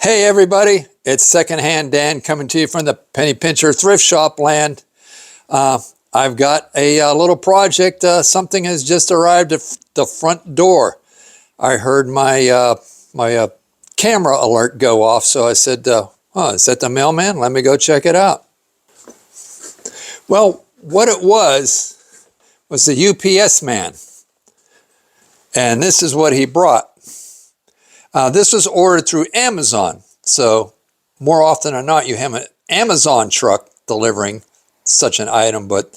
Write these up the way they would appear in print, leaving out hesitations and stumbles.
Hey everybody, it's Secondhand Dan coming to you from the Penny Pincher thrift shop land. I've got a little project. Something has just arrived at the front door. I heard my camera alert go off, so I said, oh, is that the mailman? Let me go check it out. Well, what it was the UPS man, and this is what he brought. This was ordered through Amazon, so more often than not, you have an Amazon truck delivering such an item, but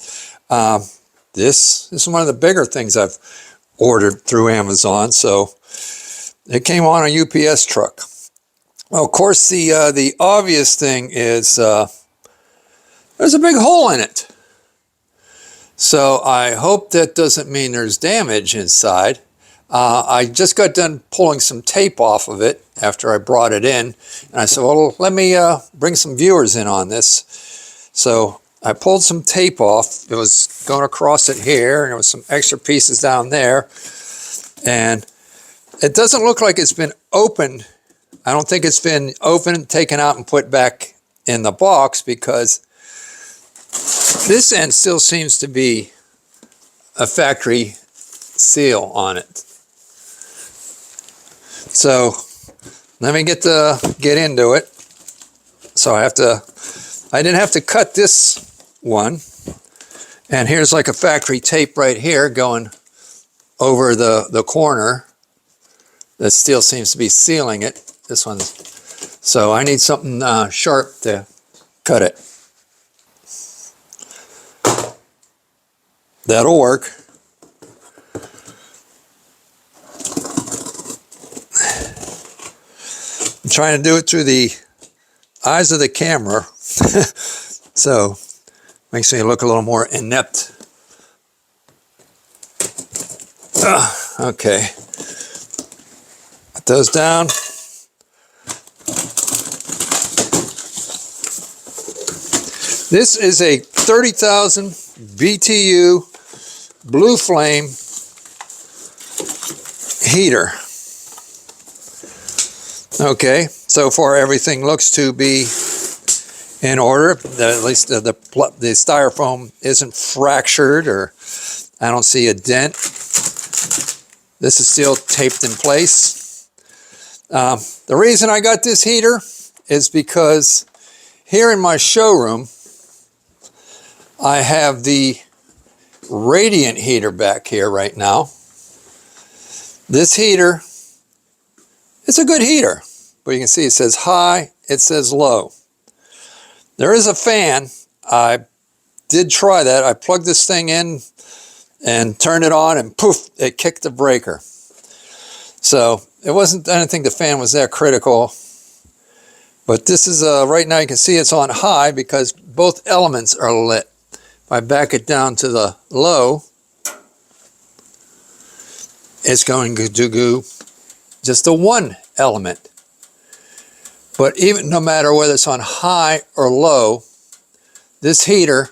this is one of the bigger things I've ordered through Amazon, so it came on a UPS truck. Well, of course, the obvious thing is there's a big hole in it. So I hope that doesn't mean there's damage inside. I just got done pulling some tape off of it after I brought it in. And I said, well, let me bring some viewers in on this. So I pulled some tape off. It was going across it here, and there was some extra pieces down there. And it doesn't look like it's been opened. I don't think it's been opened, taken out, and put back in the box, because this end still seems to be a factory seal on it. So let me get into it. So I didn't have to cut this one. And here's like a factory tape right here going over the corner that still seems to be sealing it. This one. So I need something sharp to cut it. That'll work. I'm trying to do it through the eyes of the camera, so makes me look a little more inept. Okay, put those down. This is a 30,000 BTU blue flame heater. Okay, so far everything looks to be in order. At least the styrofoam isn't fractured, or I don't see a dent. This is still taped in place. The reason I got this heater is because here in my showroom, I have the radiant heater back here right now. This heater, it's a good heater, but you can see it says high, it says low. There is a fan. I did try that. I plugged this thing in and turned it on, and poof, it kicked the breaker. So it wasn't, I didn't think the fan was that critical. But this is, right now you can see it's on high because both elements are lit. If I back it down to the low, it's going to do just the one element. But even no matter whether it's on high or low, this heater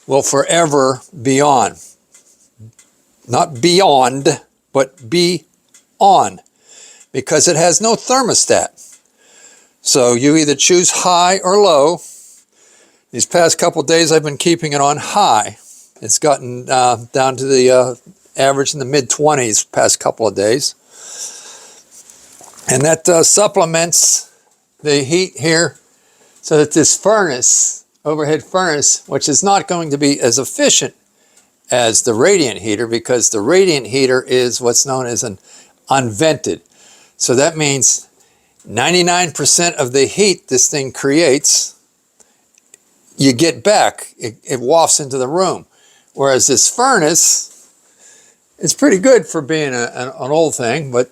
will forever be on. Not beyond, but be on, because it has no thermostat. So you either choose high or low. These past couple days I've been keeping it on high. It's gotten down to the average in the mid-20s past couple of days. And that supplements the heat here, so that this furnace, overhead furnace, which is not going to be as efficient as the radiant heater, because the radiant heater is what's known as an unvented. So that means 99% of the heat this thing creates, you get back. It wafts into the room. Whereas this furnace, it's pretty good for being an old thing, but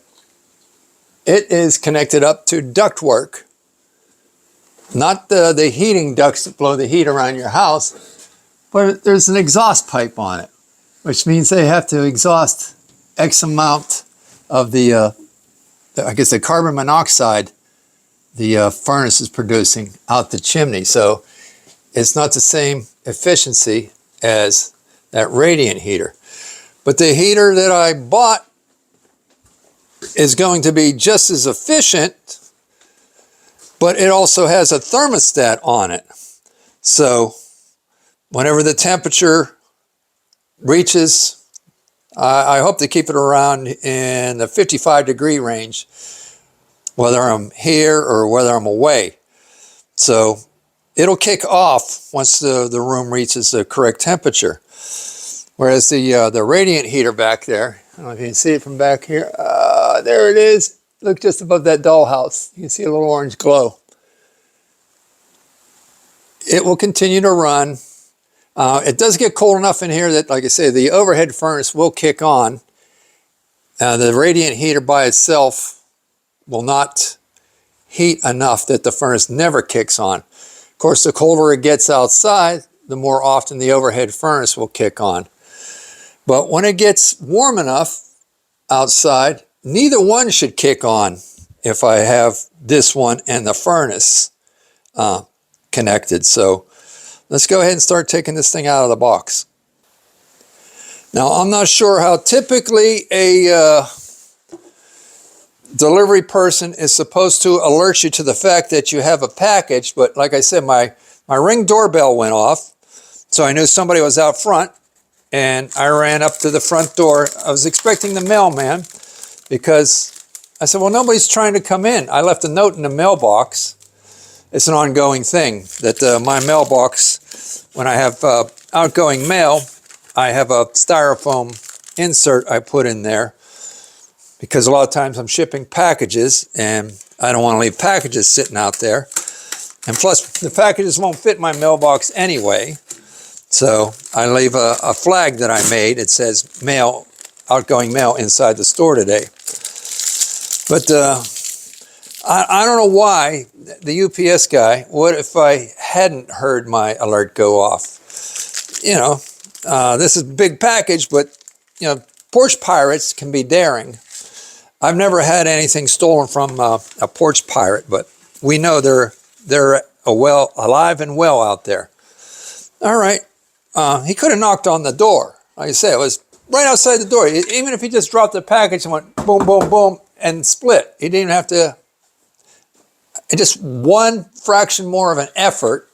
it is connected up to ductwork. Not the heating ducts that blow the heat around your house, but there's an exhaust pipe on it, which means they have to exhaust X amount of the carbon monoxide the furnace is producing out the chimney. So it's not the same efficiency as that radiant heater. But the heater that I bought is going to be just as efficient but it also has a thermostat on it. So whenever the temperature reaches, I hope to keep it around in the 55-degree range, whether I'm here or whether I'm away. So it'll kick off once the room reaches the correct temperature. Whereas the radiant heater back there, I don't know if you can see it from back here. There it is. Look just above that dollhouse. You can see a little orange glow. It will continue to run. It does get cold enough in here that, like I say, the overhead furnace will kick on. The radiant heater by itself will not heat enough that the furnace never kicks on. Of course, the colder it gets outside, the more often the overhead furnace will kick on. But when it gets warm enough outside, neither one should kick on if I have this one and the furnace connected. So let's go ahead and start taking this thing out of the box. Now, I'm not sure how typically a delivery person is supposed to alert you to the fact that you have a package, but like I said, my Ring doorbell went off, so I knew somebody was out front, and I ran up to the front door. I was expecting the mailman because I said, well, nobody's trying to come in. I left a note in the mailbox. It's an ongoing thing that my mailbox, when I have outgoing mail, I have a styrofoam insert I put in there because a lot of times I'm shipping packages and I don't want to leave packages sitting out there. And plus, the packages won't fit my mailbox anyway. So I leave a flag that I made. It says mail, outgoing mail inside the store today. But I don't know why the UPS guy, what if I hadn't heard my alert go off? You know, this is a big package, but, you know, porch pirates can be daring. I've never had anything stolen from a porch pirate, but we know they're alive and well out there. All right. He could have knocked on the door. Like I said, it was right outside the door. Even if he just dropped the package and went boom, boom, boom, and split. He didn't have to, just one fraction more of an effort.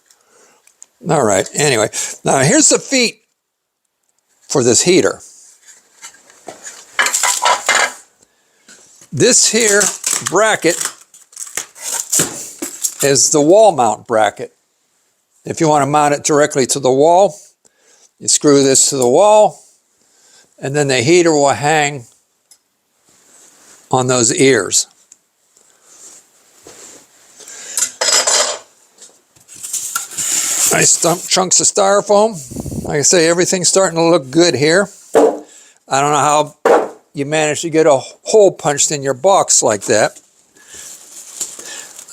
All right, anyway. Now here's the feet for this heater. This here bracket is the wall mount bracket. If you want to mount it directly to the wall, you screw this to the wall, and then the heater will hang on those ears. Nice chunks of styrofoam. Like I say, everything's starting to look good here. I don't know how you managed to get a hole punched in your box like that.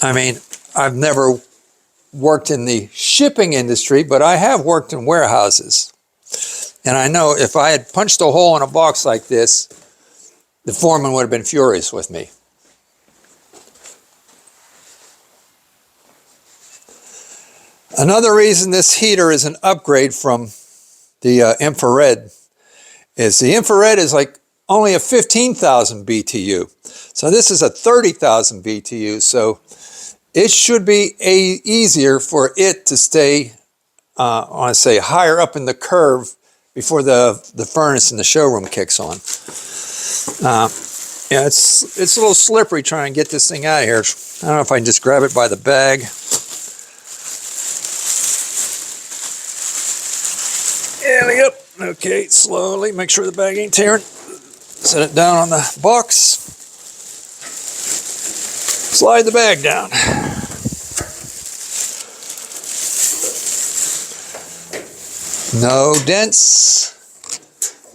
I mean, I've never worked in the shipping industry, but I have worked in warehouses. And I know if I had punched a hole in a box like this, the foreman would have been furious with me. Another reason this heater is an upgrade from the infrared is the infrared is like only a 15,000 BTU. So this is a 30,000 BTU. So it should be easier for it to stay, I want to say, higher up in the curve before the furnace in the showroom kicks on. Yeah, it's a little slippery trying to get this thing out of here. I don't know if I can just grab it by the bag. There we go. Okay, slowly, make sure the bag ain't tearing. Set it down on the box. Slide the bag down. No dents,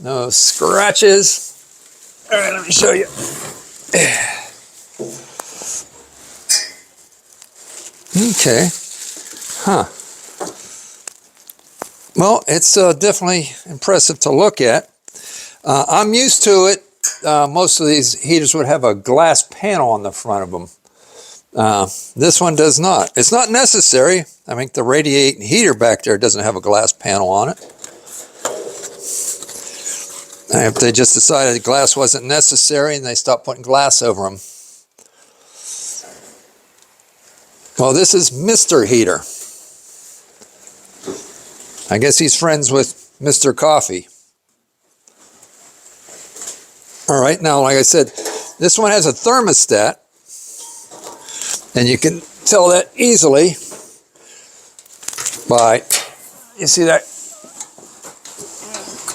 no scratches. All right, let me show you. Okay, huh. Well, it's definitely impressive to look at. I'm used to it. Most of these heaters would have a glass panel on the front of them. This one does not. It's not necessary. I think the radiating heater back there doesn't have a glass panel on it. If they just decided glass wasn't necessary and they stopped putting glass over them. Well, this is Mr. Heater. I guess he's friends with Mr. Coffee. All right, now, like I said, this one has a thermostat, and you can tell that easily by, you see that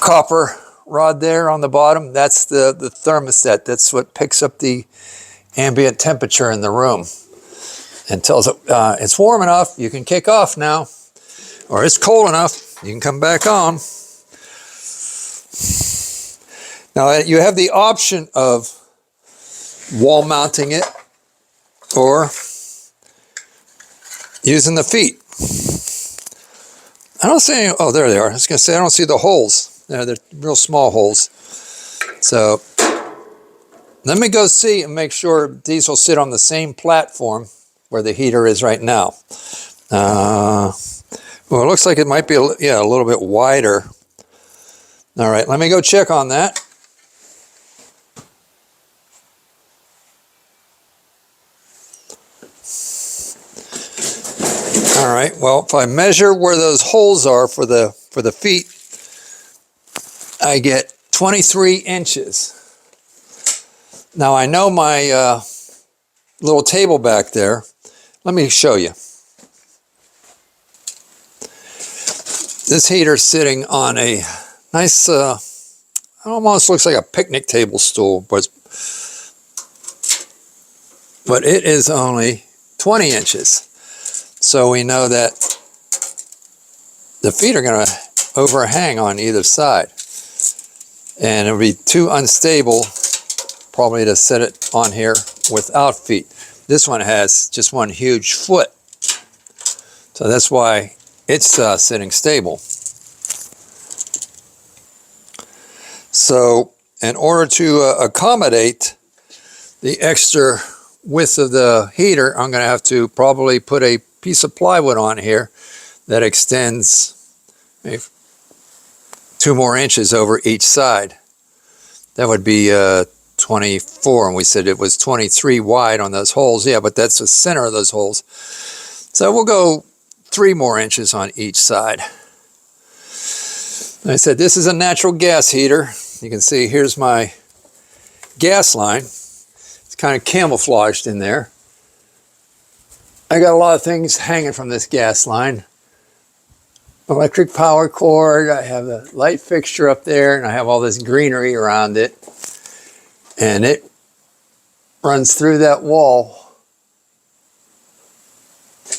copper rod there on the bottom? That's the thermostat. That's what picks up the ambient temperature in the room and tells it it's warm enough, you can kick off now, or it's cold enough, you can come back on. Now you have the option of wall mounting it or using the feet. I don't see any, oh, there they are. I was going to say I don't see the holes. They're real small holes. So let me go see and make sure these will sit on the same platform where the heater is right now. Well, it looks like it might be a little bit wider. All right, let me go check on that. All right, well, if I measure where those holes are for the feet, I get 23 inches. Now I know my little table back there. Let me show you. This heater's sitting on a nice, almost looks like a picnic table stool, but it is only 20 inches. So we know that the feet are going to overhang on either side. And it would be too unstable probably to set it on here without feet. This one has just one huge foot. So that's why it's sitting stable. So in order to accommodate the extra width of the heater, I'm going to have to probably put a piece of plywood on here that extends maybe 2 more inches over each side. That would be 24, and we said it was 23 wide on those holes. Yeah, but that's the center of those holes. So we'll go 3 more inches on each side. Like I said, this is a natural gas heater. You can see here's my gas line. It's kind of camouflaged in there. I got a lot of things hanging from this gas line. Electric power cord, I have the light fixture up there, and I have all this greenery around it. And it runs through that wall.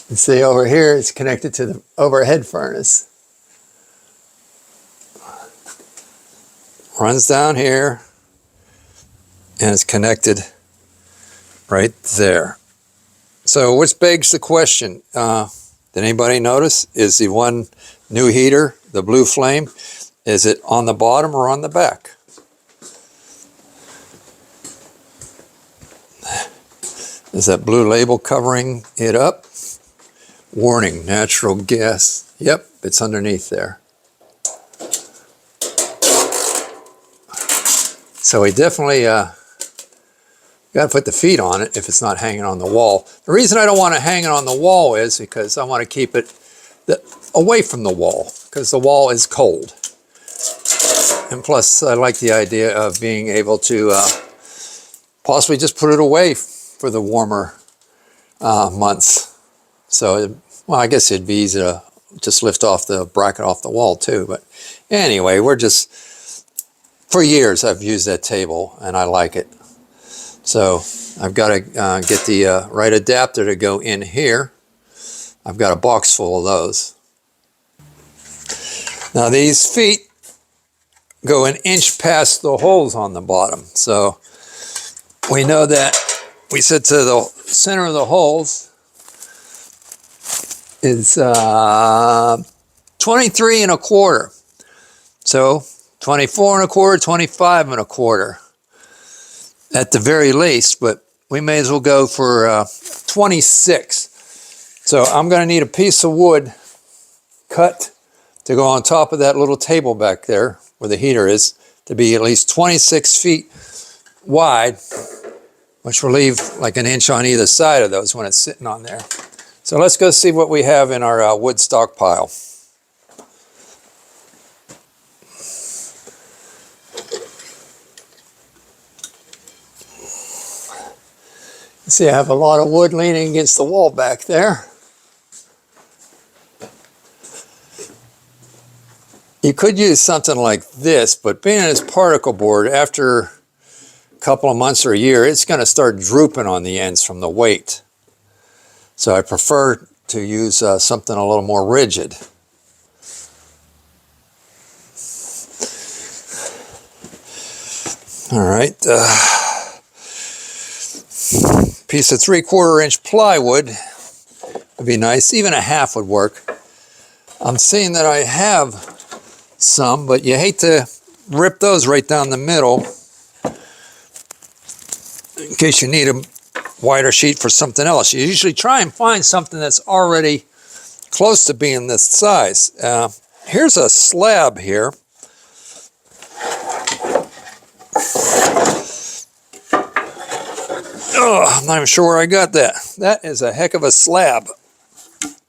You see over here, it's connected to the overhead furnace. Runs down here, and it's connected right there. So which begs the question, did anybody notice, is the one new heater, the blue flame, is it on the bottom or on the back? Is that blue label covering it up? Warning, natural gas. Yep, it's underneath there. So we definitely got to put the feet on it if it's not hanging on the wall. The reason I don't want to hang it on the wall is because I want to keep it away from the wall, because the wall is cold. And plus, I like the idea of being able to possibly just put it away for the warmer months. So, well, I guess it'd be easy to just lift off the bracket off the wall too. But anyway, for years I've used that table and I like it. So I've got to get the right adapter to go in here. I've got a box full of those. Now these feet go 1 inch past the holes on the bottom. So we know that we said to the center of the holes is 23 1/4. So 24 1/4, 25 1/4. At the very least, but we may as well go for 26. So I'm going to need a piece of wood cut to go on top of that little table back there where the heater is, to be at least 26 feet wide, which will leave like 1 inch on either side of those when it's sitting on there. So let's go see what we have in our wood stockpile. See, I have a lot of wood leaning against the wall back there. You could use something like this, but being it's particle board, after a couple of months or a year, it's going to start drooping on the ends from the weight. So I prefer to use something a little more rigid. All right. Piece of 3/4 inch plywood would be nice. Even a half would work. I'm seeing that I have some, but you hate to rip those right down the middle in case you need a wider sheet for something else. You usually try and find something that's already close to being this size. Here's a slab here. Oh, I'm not even sure where I got that. That is a heck of a slab.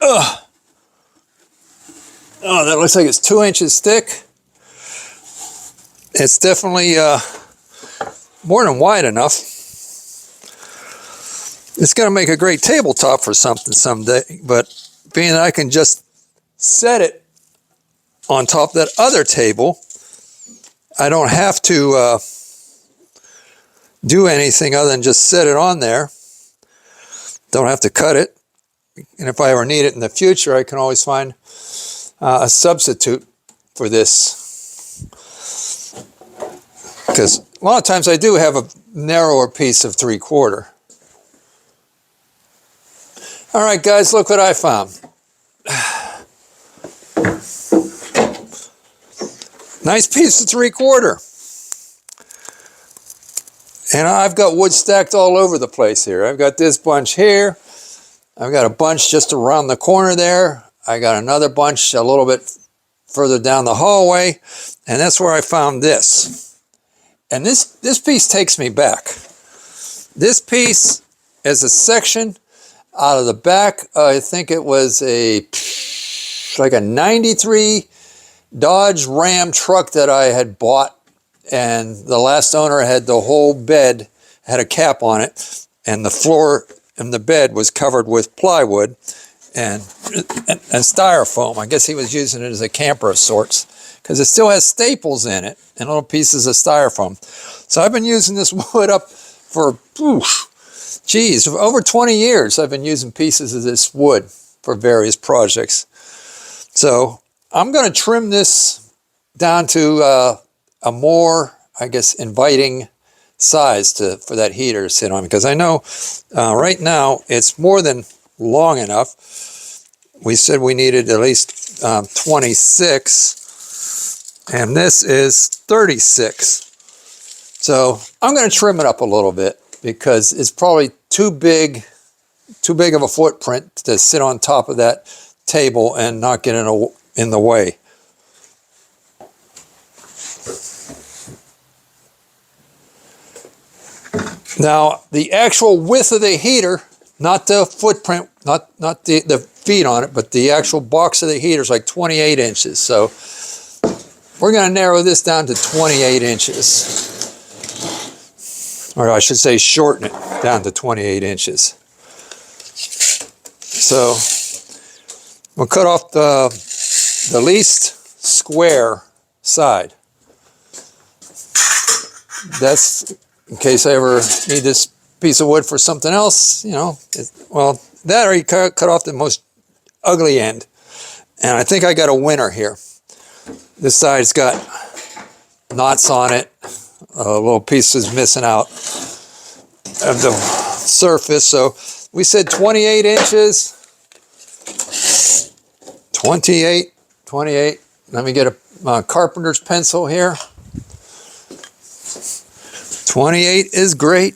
Oh, that looks like it's 2 inches thick. It's definitely more than wide enough. It's going to make a great tabletop for something someday, but being that I can just set it on top of that other table, I don't have to do anything other than just set it on there. Don't have to cut it. And if I ever need it in the future, I can always find a substitute for this. Because a lot of times I do have a narrower piece of 3/4. All right, guys, look what I found. Nice piece of 3/4. And I've got wood stacked all over the place here. I've got this bunch here. I've got a bunch just around the corner there. I got another bunch a little bit further down the hallway. And that's where I found this. And this piece takes me back. This piece is a section out of the back. I think it was like a 93 Dodge Ram truck that I had bought. And the last owner had the whole bed, had a cap on it, and the floor and the bed was covered with plywood and styrofoam. I guess he was using it as a camper of sorts, because it still has staples in it and little pieces of styrofoam. So I've been using this wood up for, geez, over 20 years I've been using pieces of this wood for various projects. So I'm going to trim this down to a more, I guess, inviting size for that heater to sit on, because I know right now it's more than long enough. We said we needed at least 26, and this is 36. So I'm going to trim it up a little bit because it's probably too big of a footprint to sit on top of that table and not get in the way. Now, the actual width of the heater, not the footprint, not the feet on it, but the actual box of the heater is like 28 inches. So we're going to narrow this down to 28 inches. Or I should say shorten it down to 28 inches. So we'll cut off the least square side. That's in case I ever need this piece of wood for something else, you know. Well, that or you cut off the most ugly end. And I think I got a winner here. This side's got knots on it. Little pieces missing out of the surface. So we said 28 inches. 28. Let me get a carpenter's pencil here. 28 is great.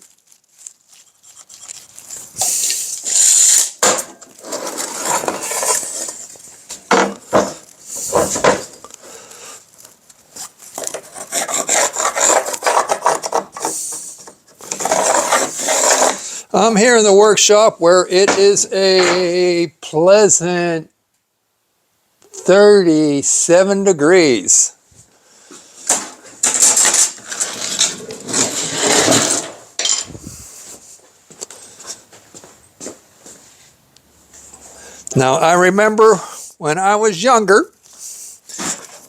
I'm here in the workshop where it is a pleasant 37 degrees. Now, I remember when I was younger,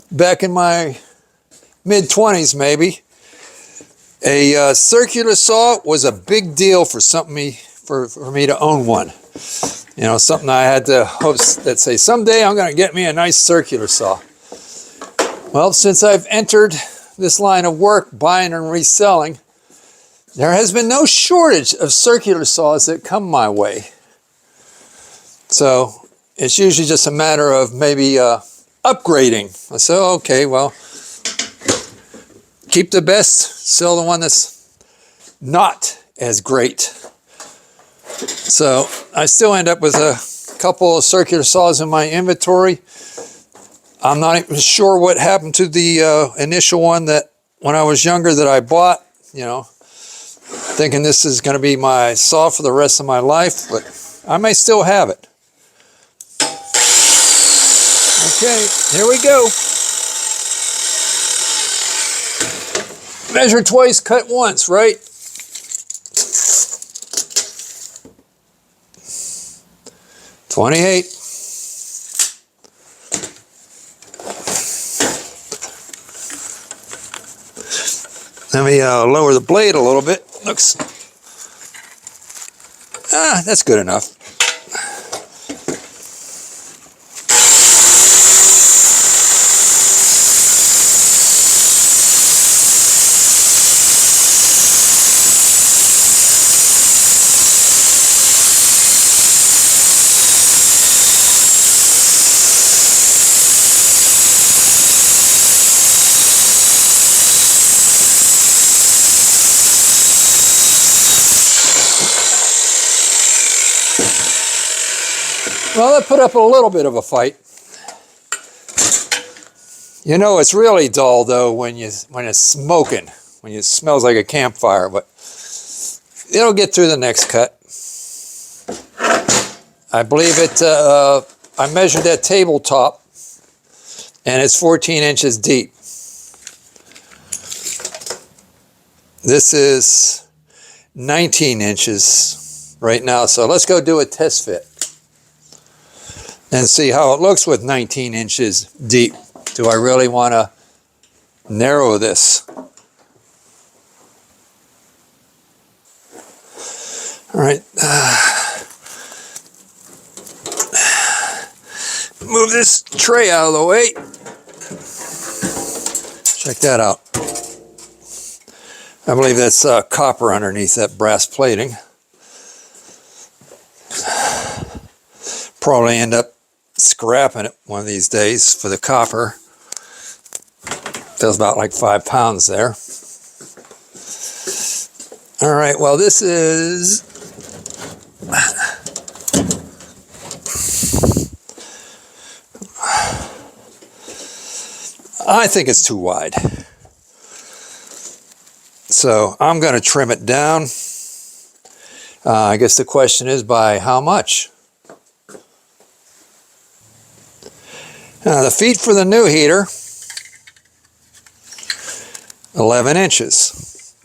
back in my mid-20s maybe, a circular saw was a big deal for me to own one. You know, something I had to hope that say, someday I'm going to get me a nice circular saw. Well, since I've entered this line of work, buying and reselling, there has been no shortage of circular saws that come my way. So it's usually just a matter of maybe upgrading. I say, oh, okay, well, keep the best, sell the one that's not as great. So I still end up with a couple of circular saws in my inventory. I'm not even sure what happened to the initial one that when I was younger that I bought, you know, thinking this is going to be my saw for the rest of my life, but I may still have it. Okay, here we go. Measure twice, cut once, right? $28. Let me lower the blade a little bit. Looks, that's good enough. Well, that put up a little bit of a fight. You know, it's really dull though when it's smoking, when it smells like a campfire, but it'll get through the next cut. I believe it, I measured that tabletop and it's 14 inches deep. This is 19 inches right now, so let's go do a test fit and see how it looks with 19 inches deep. Do I really want to narrow this? All right. Move this tray out of the way. Check that out. I believe that's copper underneath that brass plating. Probably end up scrapping it one of these days for the copper. Feels about like 5 pounds there. All right, well, this is I think it's too wide. So I'm going to trim it down. I guess the question is by how much? The feet for the new heater, 11 inches.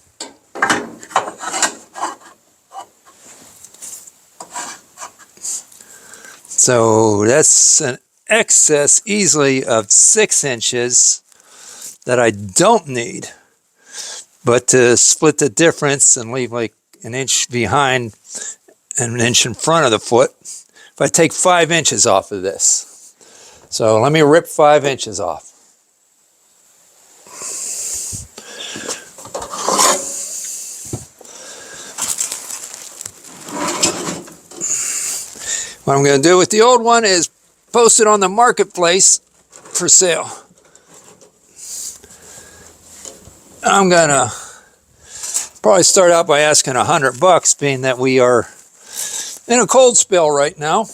So that's an excess easily of 6 inches that I don't need. But to split the difference and leave like an inch behind and an inch in front of the foot, if I take 5 inches off of this. So let me rip 5 inches off. What I'm going to do with the old one is post it on the marketplace for sale. I'm going to probably start out by asking $100, being that we are in a cold spell right now.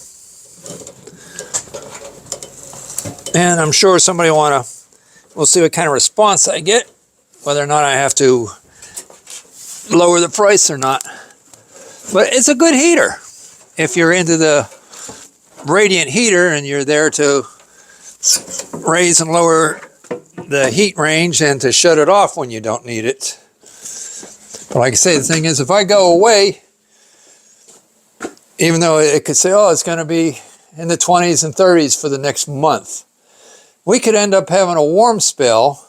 And I'm sure somebody we'll see what kind of response I get, whether or not I have to lower the price or not. But it's a good heater. If you're into the radiant heater and you're there to raise and lower the heat range and to shut it off when you don't need it. But like I say, the thing is, if I go away, even though it could say, oh, it's going to be in the 20s and 30s for the next month, we could end up having a warm spell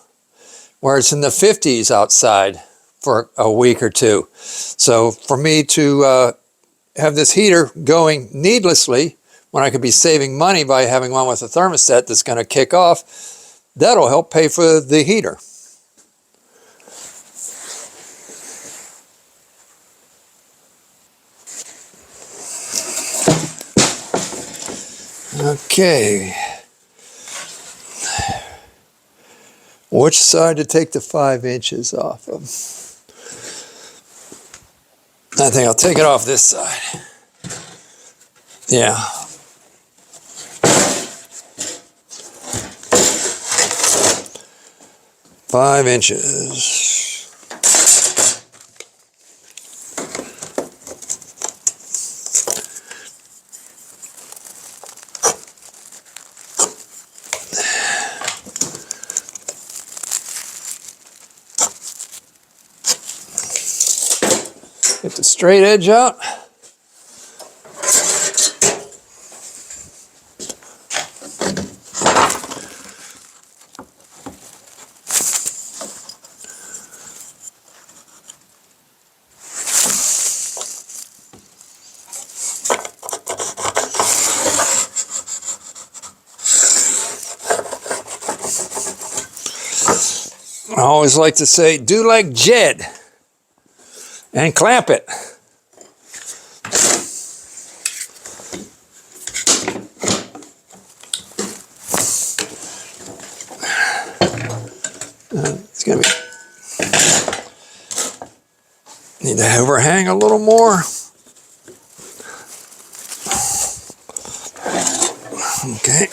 where it's in the 50s outside for a week or two. So for me to have this heater going needlessly when I could be saving money by having one with a thermostat that's going to kick off, that'll help pay for the heater. Okay. Which side to take the 5 inches off of? I think I'll take it off this side. Yeah. Five inches. Get the straight edge out. I always like to say, do like Jed and clamp it. It's going to be, need to overhang a little more. Okay.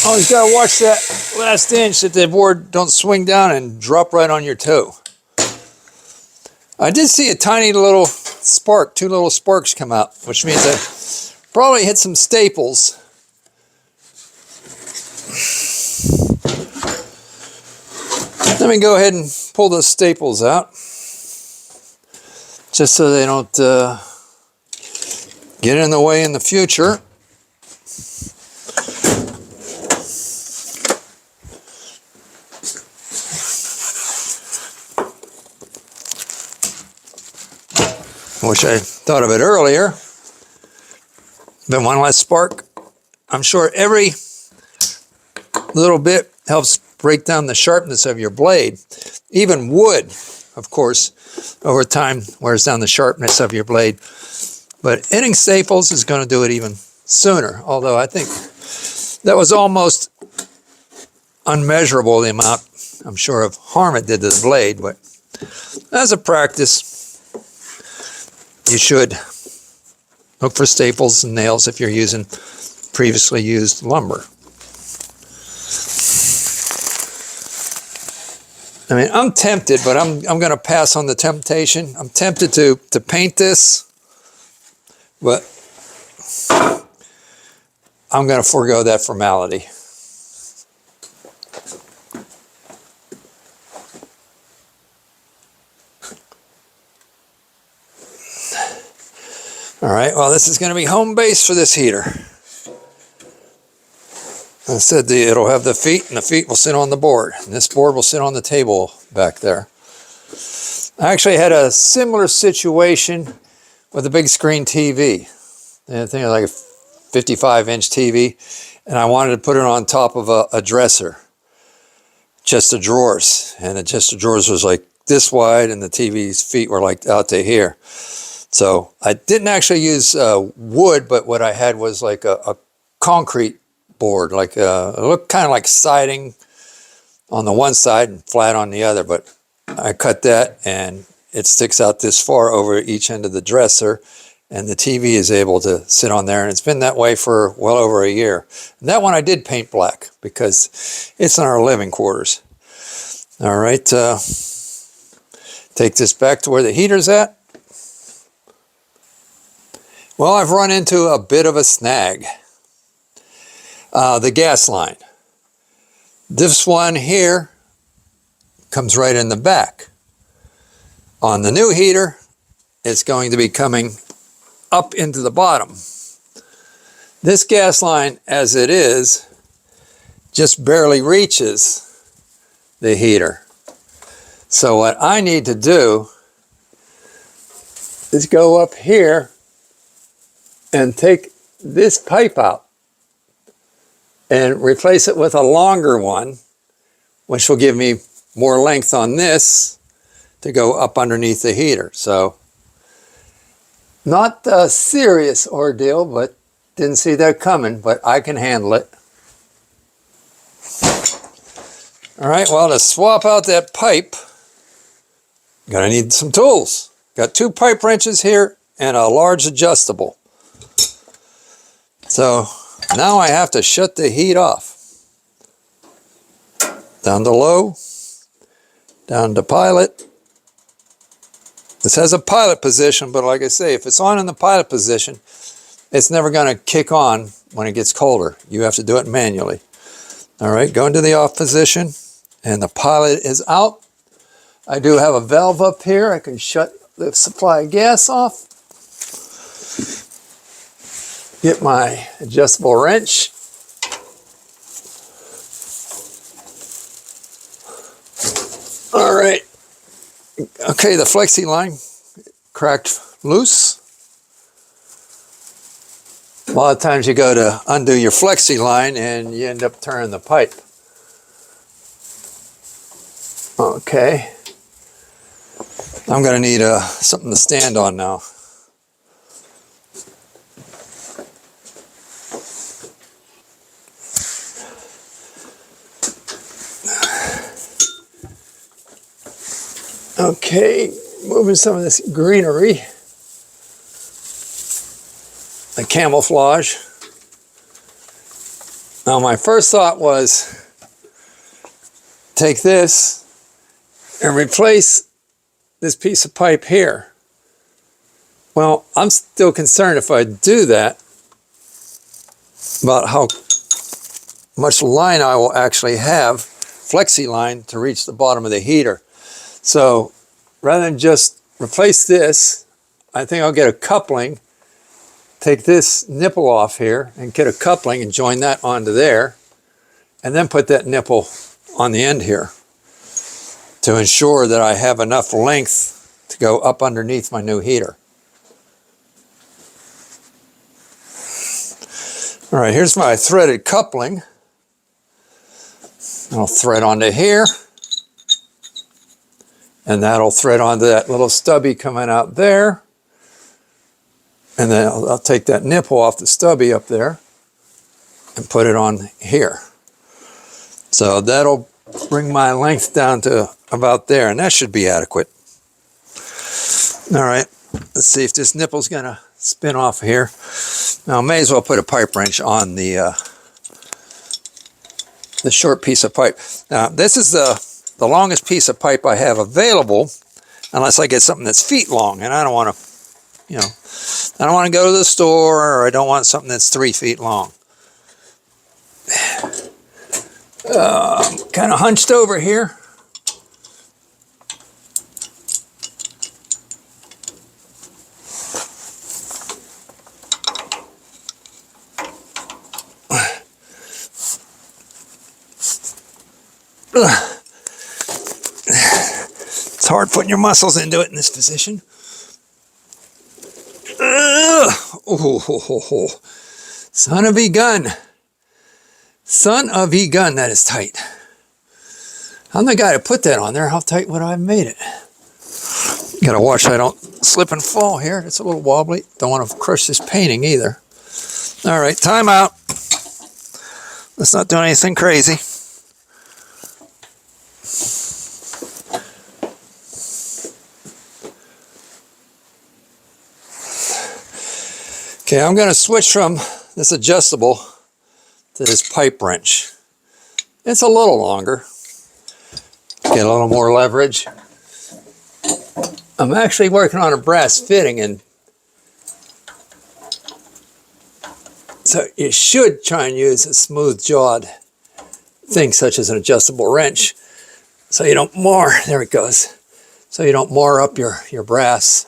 Always got to watch that last inch that the board don't swing down and drop right on your toe. I did see a tiny little spark, 2 little sparks come out, which means I probably hit some staples. Let me go ahead and pull those staples out, just so they don't get in the way in the future. Wish I thought of it earlier. But one less spark. I'm sure every little bit helps break down the sharpness of your blade. Even wood, of course, over time wears down the sharpness of your blade. But hitting staples is going to do it even sooner. Although I think that was almost unmeasurable, the amount, I'm sure, of harm it did to the blade. But as a practice, you should look for staples and nails if you're using previously used lumber. I mean, I'm tempted, but I'm going to pass on the temptation. I'm tempted to paint this, but I'm going to forego that formality. All right, well, this is going to be home base for this heater. I said it'll have the feet, and the feet will sit on the board. And this board will sit on the table back there. I actually had a similar situation with a big screen TV. I think it was like a 55-inch TV, and I wanted to put it on top of a dresser, chest of drawers, and the chest of drawers was like this wide, and the TV's feet were like out to here. So I didn't actually use wood, but what I had was like a concrete board, like it looked kind of like siding on the one side and flat on the other, but I cut that and it sticks out this far over each end of the dresser, and the TV is able to sit on there, and it's been that way for well over a year. And that one I did paint black because it's in our living quarters. All right, take this back to where the heater's at. Well, I've run into a bit of a snag. The gas line. This one here comes right in the back. On the new heater, it's going to be coming up into the bottom. This gas line, as it is, just barely reaches the heater. So what I need to do is go up here and take this pipe out and replace it with a longer one, which will give me more length on this to go up underneath the heater. So not a serious ordeal, but didn't see that coming, but I can handle it. All right, well, to swap out that pipe, I'm gonna need some tools. Got 2 pipe wrenches here and a large adjustable. So now I have to shut the heat off. Down to low, down to pilot. This has a pilot position, but like I say, if it's on in the pilot position, it's never going to kick on when it gets colder. You have to do it manually. All right, go into the off position, and the pilot is out. I do have a valve up here. I can shut the supply of gas off. Get my adjustable wrench. All right. Okay, the flexi line cracked loose. A lot of times you go to undo your flexi line and you end up turning the pipe. Okay. I'm going to need something to stand on now. Okay, moving some of this greenery, the camouflage. Now my first thought was take this and replace this piece of pipe here. Well, I'm still concerned if I do that about how much line I will actually have, flexi line, to reach the bottom of the heater. So rather than just replace this, I think I'll get a coupling, take this nipple off here and get a coupling and join that onto there, and then put that nipple on the end here to ensure that I have enough length to go up underneath my new heater. All right, here's my threaded coupling. I'll thread onto here. And that'll thread onto that little stubby coming out there. And then I'll take that nipple off the stubby up there and put it on here. So that'll bring my length down to about there, and that should be adequate. All right, let's see if this nipple's gonna spin off here. Now I may as well put a pipe wrench on the short piece of pipe. Now this is the longest piece of pipe I have available, unless I get something that's feet long, and I don't want to, you know, I don't want to go to the store, or I don't want something that's 3 feet long. I'm kind of hunched over here. It's hard putting your muscles into it in this position. Oh, son of a gun. Son of a gun, that is tight. I'm the guy to put that on there. How tight would I have made it? Gotta watch I don't slip and fall here. It's a little wobbly. Don't want to crush this painting either. All right, time out. Let's not do anything crazy. Okay, I'm going to switch from this adjustable to this pipe wrench. It's a little longer. Get a little more leverage. I'm actually working on a brass fitting, and so you should try and use a smooth jawed thing such as an adjustable wrench so you don't mar, there it goes, so you don't mar up your brass.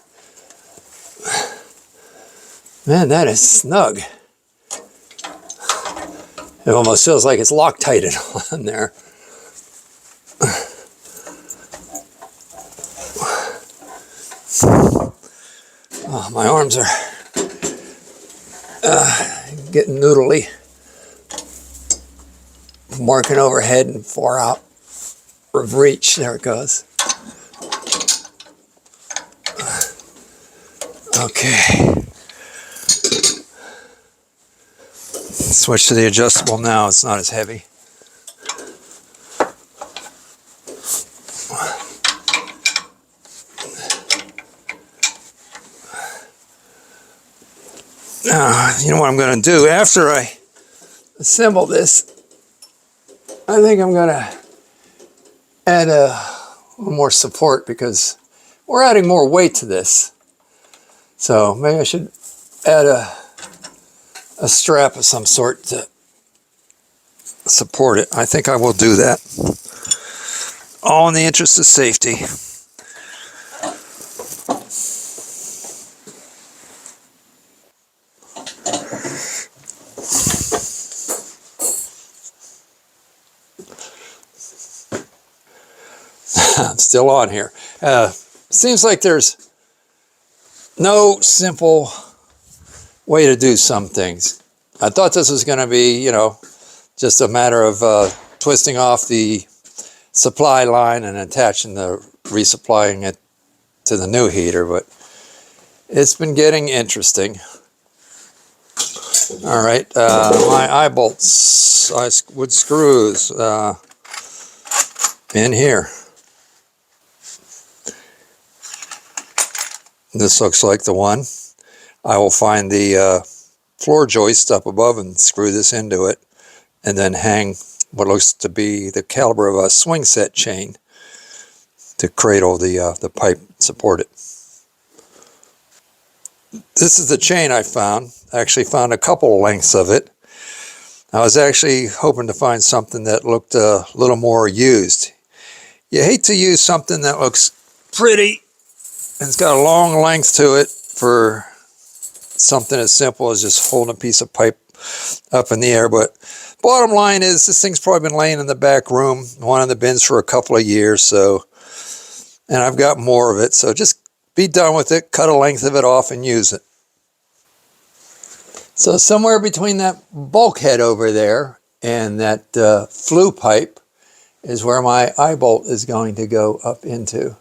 Man, that is snug. It almost feels like it's Loctited on there. Oh, my arms are getting noodly. Marking overhead and far out of reach. There it goes. Okay. Switch to the adjustable now. It's not as heavy. You know what I'm going to do after I assemble this? I think I'm going to add a little more support because we're adding more weight to this. So maybe I should add a strap of some sort to support it. I think I will do that. All in the interest of safety. I'm still on here. Seems like there's no simple way to do some things. I thought this was going to be, you know, just a matter of twisting off the supply line and attaching resupplying it to the new heater, but it's been getting interesting. All right, my eye bolts, wood screws in here. This looks like the one. I will find the floor joist up above and screw this into it, and then hang what looks to be the caliber of a swing set chain to cradle the pipe, support it. This is the chain I found. I actually found a couple lengths of it. I was actually hoping to find something that looked a little more used. You hate to use something that looks pretty and it's got a long length to it for something as simple as just holding a piece of pipe up in the air. But bottom line is this thing's probably been laying in the back room, one of the bins for a couple of years. So, and I've got more of it. So just be done with it, cut a length of it off and use it. So somewhere between that bulkhead over there and that flue pipe is where my eye bolt is going to go up into.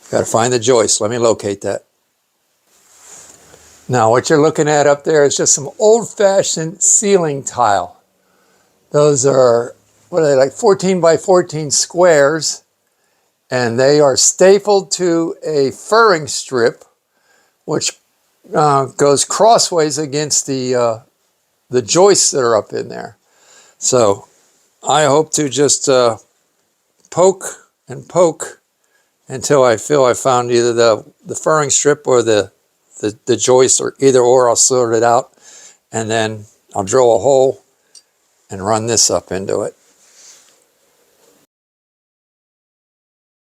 Got to find the joist. Let me locate that. Now what you're looking at up there is just some old-fashioned ceiling tile. Those are, what are they, like 14 by 14 squares, and they are stapled to a furring strip which goes crossways against the joists that are up in there. So I hope to just poke and poke until I feel I found either the furring strip or the joist, or either or. I'll sort it out, and then I'll drill a hole and run this up into it.